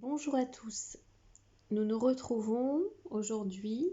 Bonjour à tous, nous nous retrouvons aujourd'hui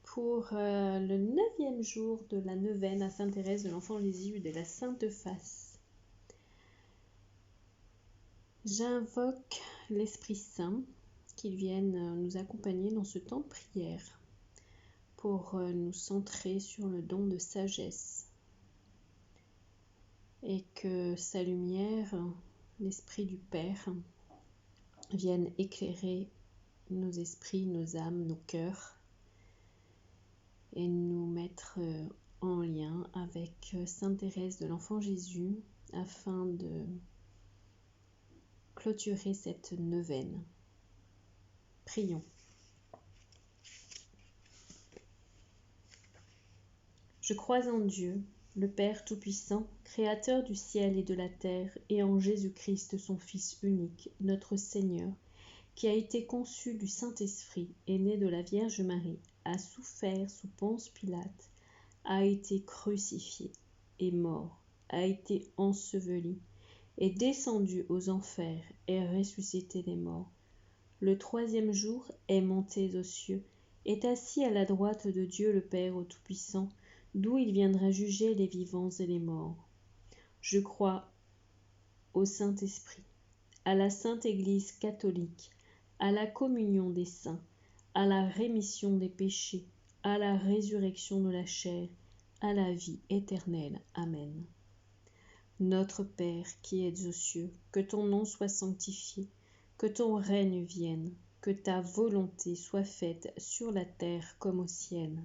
pour le 9e jour de la neuvaine à Sainte Thérèse de l'Enfant Jésus de la Sainte Face. J'invoque l'Esprit Saint qu'il vienne nous accompagner dans ce temps de prière pour nous centrer sur le don de sagesse et que sa lumière, l'Esprit du Père, vienne éclairer nos esprits, nos âmes, nos cœurs et nous mettre en lien avec Sainte Thérèse de l'Enfant Jésus afin de clôturer cette neuvaine. Prions. Je crois en Dieu, le Père Tout-Puissant, Créateur du ciel et de la terre, et en Jésus-Christ, son Fils unique, notre Seigneur, qui a été conçu du Saint-Esprit, est né de la Vierge Marie, a souffert sous Ponce Pilate, a été crucifié, est mort, a été enseveli, est descendu aux enfers, est ressuscité des morts. Le 3e jour est monté aux cieux, est assis à la droite de Dieu le Père Tout-Puissant, d'où il viendra juger les vivants et les morts. Je crois au Saint-Esprit, à la Sainte Église catholique, à la communion des saints, à la rémission des péchés, à la résurrection de la chair, à la vie éternelle. Amen. Notre Père qui es aux cieux, que ton nom soit sanctifié, que ton règne vienne, que ta volonté soit faite sur la terre comme au ciel.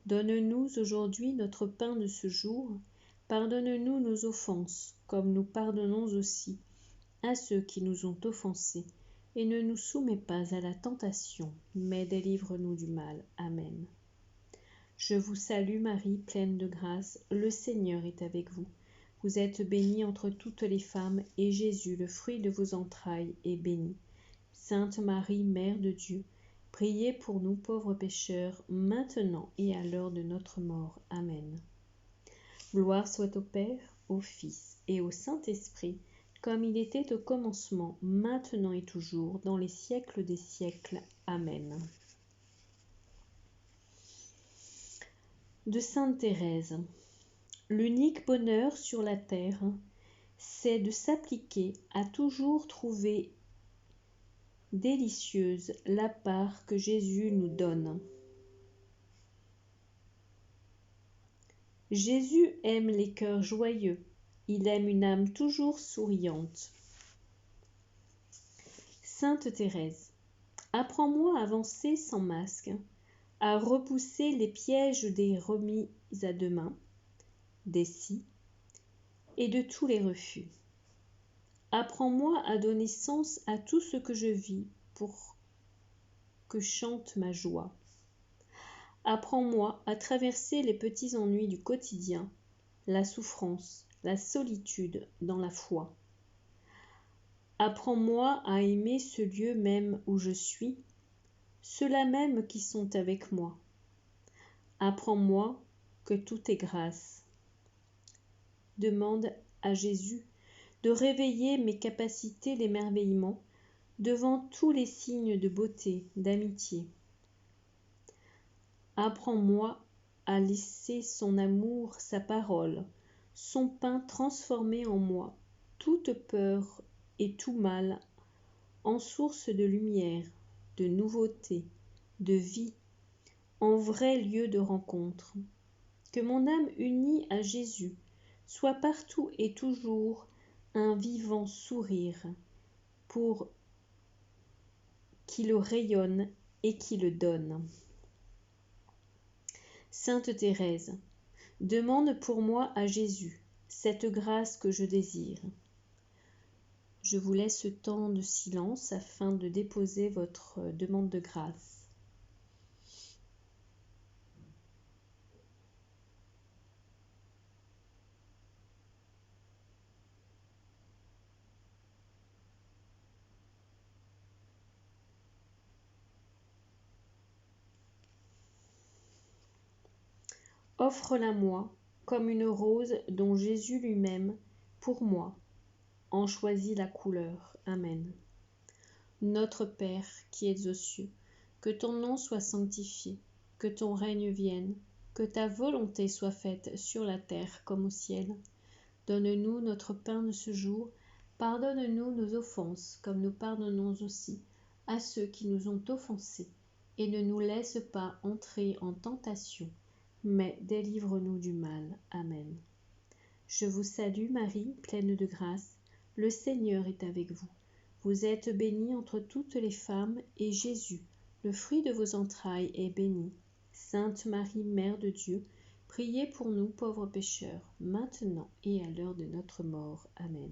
Donne-nous aujourd'hui notre pain de ce jour. Pardonne-nous nos offenses, comme nous pardonnons aussi à ceux qui nous ont offensés. Et ne nous soumets pas à la tentation, mais délivre-nous du mal. Amen. Je vous salue Marie, pleine de grâce, le Seigneur est avec vous. Vous êtes bénie entre toutes les femmes, et Jésus, le fruit de vos entrailles, est béni. Sainte Marie, Mère de Dieu, priez pour nous pauvres pécheurs, maintenant et à l'heure de notre mort. Amen. Gloire soit au Père, au Fils et au Saint-Esprit, comme il était au commencement, maintenant et toujours, dans les siècles des siècles. Amen. De Sainte Thérèse. L'unique bonheur sur la terre, c'est de s'appliquer à toujours trouver délicieuse la part que Jésus nous donne. Jésus aime les cœurs joyeux, il aime une âme toujours souriante. Sainte Thérèse, apprends-moi à avancer sans masque, à repousser les pièges des remises à demain, des si et de tous les refus. Apprends-moi à donner sens à tout ce que je vis pour que chante ma joie. Apprends-moi à traverser les petits ennuis du quotidien, la souffrance, la solitude dans la foi. Apprends-moi à aimer ce lieu même où je suis, ceux-là même qui sont avec moi. Apprends-moi que tout est grâce. Demande à Jésus de réveiller mes capacités d'émerveillement devant tous les signes de beauté, d'amitié. Apprends-moi à laisser son amour, sa parole, son pain transformer en moi toute peur et tout mal en source de lumière, de nouveauté, de vie, en vrai lieu de rencontre. Que mon âme unie à Jésus soit partout et toujours un vivant sourire pour qui le rayonne et qui le donne. Sainte Thérèse, demande pour moi à Jésus cette grâce que je désire. Je vous laisse ce temps de silence afin de déposer votre demande de grâce. Offre-la-moi comme une rose dont Jésus lui-même, pour moi, en choisit la couleur. Amen. Notre Père qui es aux cieux, que ton nom soit sanctifié, que ton règne vienne, que ta volonté soit faite sur la terre comme au ciel. Donne-nous notre pain de ce jour, pardonne-nous nos offenses comme nous pardonnons aussi à ceux qui nous ont offensés, et ne nous laisse pas entrer en tentation, mais délivre-nous du mal. Amen. Je vous salue Marie, pleine de grâce, le Seigneur est avec vous. Vous êtes bénie entre toutes les femmes, et Jésus, le fruit de vos entrailles, est béni. Sainte Marie, Mère de Dieu, priez pour nous pauvres pécheurs, maintenant et à l'heure de notre mort. Amen.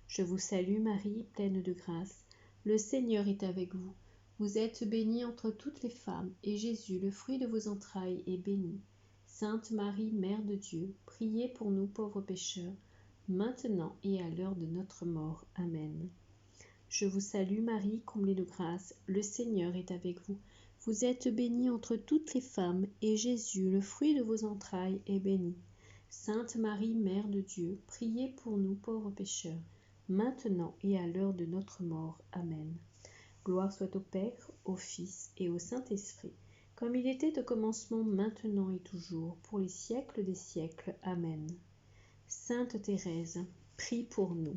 Je vous salue Marie, pleine de grâce, le Seigneur est avec vous. Vous êtes bénie entre toutes les femmes, et Jésus, le fruit de vos entrailles, est béni. Sainte Marie, Mère de Dieu, priez pour nous pauvres pécheurs, maintenant et à l'heure de notre mort. Amen. Je vous salue Marie, comblée de grâce, le Seigneur est avec vous. Vous êtes bénie entre toutes les femmes, et Jésus, le fruit de vos entrailles, est béni. Sainte Marie, Mère de Dieu, priez pour nous pauvres pécheurs, maintenant et à l'heure de notre mort. Amen. Gloire soit au Père, au Fils et au Saint-Esprit, comme il était au commencement, maintenant et toujours, pour les siècles des siècles. Amen. Sainte Thérèse, prie pour nous.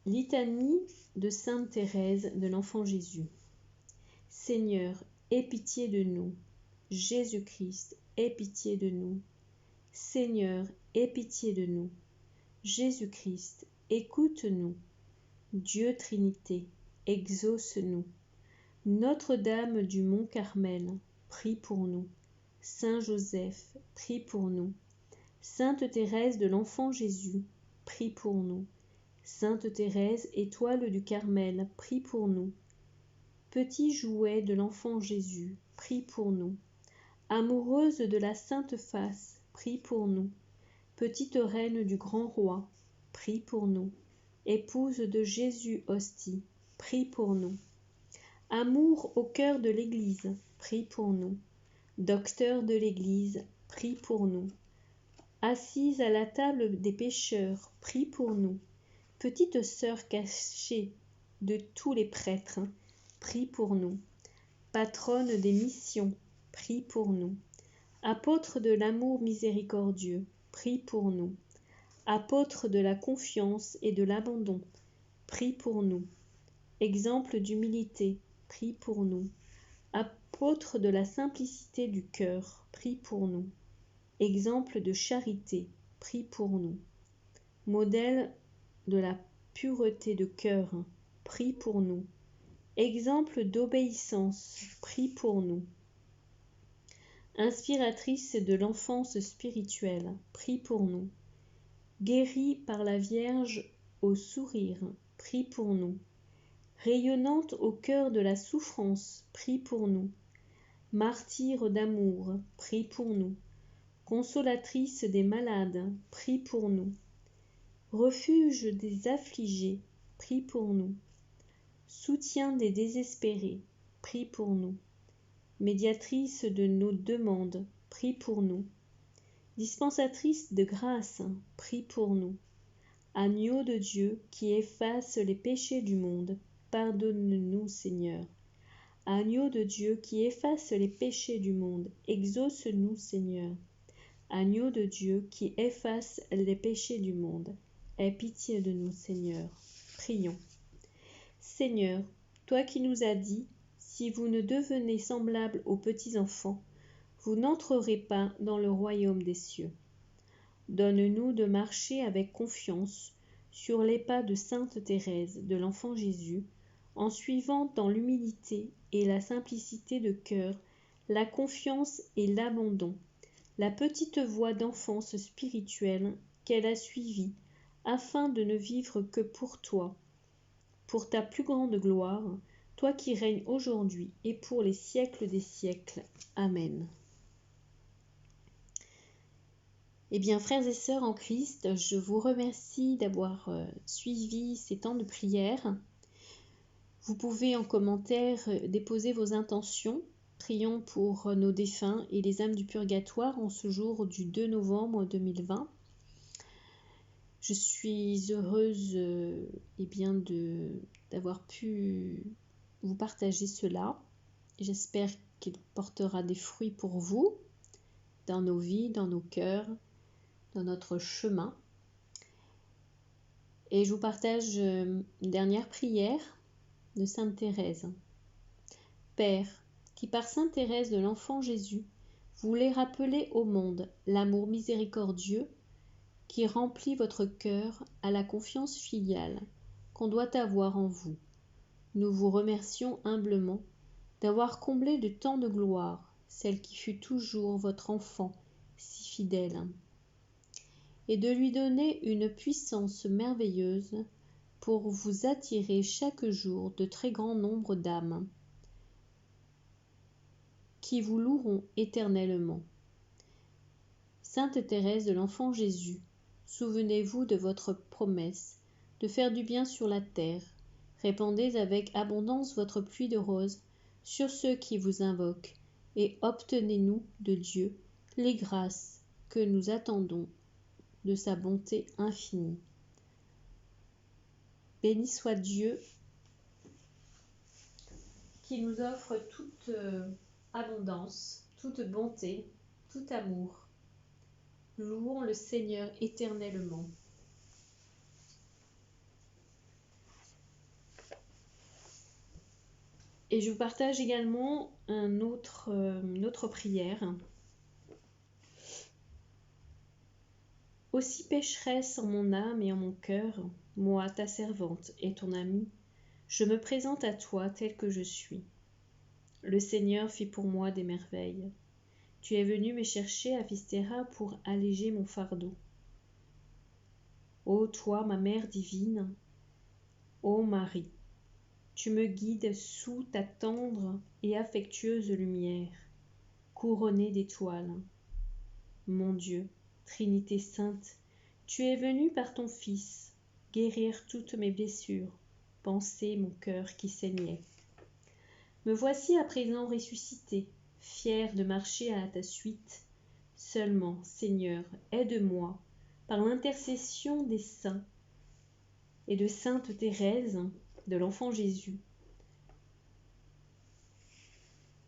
Litanie de Sainte Thérèse de l'Enfant Jésus. Seigneur, aie pitié de nous. Jésus-Christ, aie pitié de nous. Seigneur, aie pitié de nous. Jésus-Christ, écoute-nous. Dieu Trinité, exauce-nous. Notre-Dame du Mont Carmel, prie pour nous. Saint Joseph, prie pour nous. Sainte Thérèse de l'Enfant Jésus, prie pour nous. Sainte Thérèse, étoile du Carmel, prie pour nous. Petit jouet de l'Enfant Jésus, prie pour nous. Amoureuse de la Sainte Face, prie pour nous. Petite reine du Grand Roi, prie pour nous. Épouse de Jésus Hostie, prie pour nous. Amour au cœur de l'Église, prie pour nous. Docteur de l'Église, prie pour nous. Assise à la table des pécheurs, prie pour nous. Petite sœur cachée de tous les prêtres, prie pour nous. Patronne des missions, prie pour nous. Apôtre de l'amour miséricordieux, prie pour nous. Apôtre de la confiance et de l'abandon, prie pour nous. Exemple d'humilité, prie pour nous. Apôtre de la simplicité du cœur, prie pour nous. Exemple de charité, prie pour nous. Modèle de la pureté de cœur, prie pour nous. Exemple d'obéissance, prie pour nous. Inspiratrice de l'enfance spirituelle, prie pour nous. Guérie par la Vierge au sourire, prie pour nous. Rayonnante au cœur de la souffrance, prie pour nous. Martyre d'amour, prie pour nous. Consolatrice des malades, prie pour nous. Refuge des affligés, prie pour nous. Soutien des désespérés, prie pour nous. Médiatrice de nos demandes, prie pour nous. Dispensatrice de grâce, prie pour nous. Agneau de Dieu qui efface les péchés du monde, pardonne-nous Seigneur. Agneau de Dieu qui efface les péchés du monde, exauce-nous Seigneur. Agneau de Dieu qui efface les péchés du monde, aie pitié de nous Seigneur. Prions. Seigneur, toi qui nous as dit, si vous ne devenez semblables aux petits enfants, vous n'entrerez pas dans le royaume des cieux. Donne-nous de marcher avec confiance sur les pas de Sainte Thérèse de l'Enfant Jésus, en suivant dans l'humilité et la simplicité de cœur, la confiance et l'abandon, la petite voie d'enfance spirituelle qu'elle a suivie, afin de ne vivre que pour toi, pour ta plus grande gloire, toi qui règnes aujourd'hui et pour les siècles des siècles. Amen. Eh bien, frères et sœurs en Christ, je vous remercie d'avoir suivi ces temps de prière. Vous pouvez en commentaire déposer vos intentions. Prions pour nos défunts et les âmes du purgatoire en ce jour du 2 novembre 2020. Je suis heureuse d'avoir pu vous partager cela. J'espère qu'il portera des fruits pour vous, dans nos vies, dans nos cœurs, dans notre chemin. Et je vous partage une dernière prière de Sainte Thérèse. Père, qui par Sainte Thérèse de l'Enfant Jésus voulait rappeler au monde l'amour miséricordieux qui remplit votre cœur à la confiance filiale qu'on doit avoir en vous. Nous vous remercions humblement d'avoir comblé de tant de gloire celle qui fut toujours votre enfant si fidèle, et de lui donner une puissance merveilleuse pour vous attirer chaque jour de très grands nombres d'âmes qui vous loueront éternellement. Sainte Thérèse de l'Enfant Jésus, souvenez-vous de votre promesse de faire du bien sur la terre. Répandez avec abondance votre pluie de roses sur ceux qui vous invoquent, et obtenez-nous de Dieu les grâces que nous attendons de sa bonté infinie. Béni soit Dieu qui nous offre toute abondance, toute bonté, tout amour. Louons le Seigneur éternellement. Et je vous partage également une autre prière. Aussi pécheresse en mon âme et en mon cœur, moi, ta servante et ton amie, je me présente à toi tel que je suis. Le Seigneur fit pour moi des merveilles. Tu es venu me chercher à Fistera pour alléger mon fardeau. Ô toi, ma mère divine, ô Marie, tu me guides sous ta tendre et affectueuse lumière, couronnée d'étoiles. Mon Dieu, Trinité sainte, tu es venu par ton Fils guérir toutes mes blessures, panser mon cœur qui saignait. Me voici à présent ressuscité, fier de marcher à ta suite. Seulement, Seigneur, aide-moi, par l'intercession des saints et de Sainte Thérèse de l'Enfant Jésus,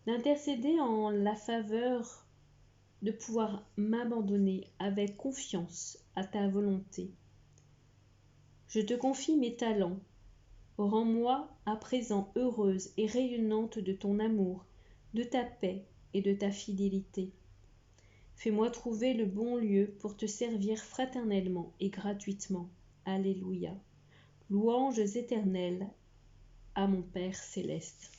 d'intercéder en la faveur de pouvoir m'abandonner avec confiance à ta volonté. Je te confie mes talents. Rends-moi à présent heureuse et rayonnante de ton amour, de ta paix et de ta fidélité. Fais-moi trouver le bon lieu pour te servir fraternellement et gratuitement. Alléluia. Louanges éternelles à mon Père céleste.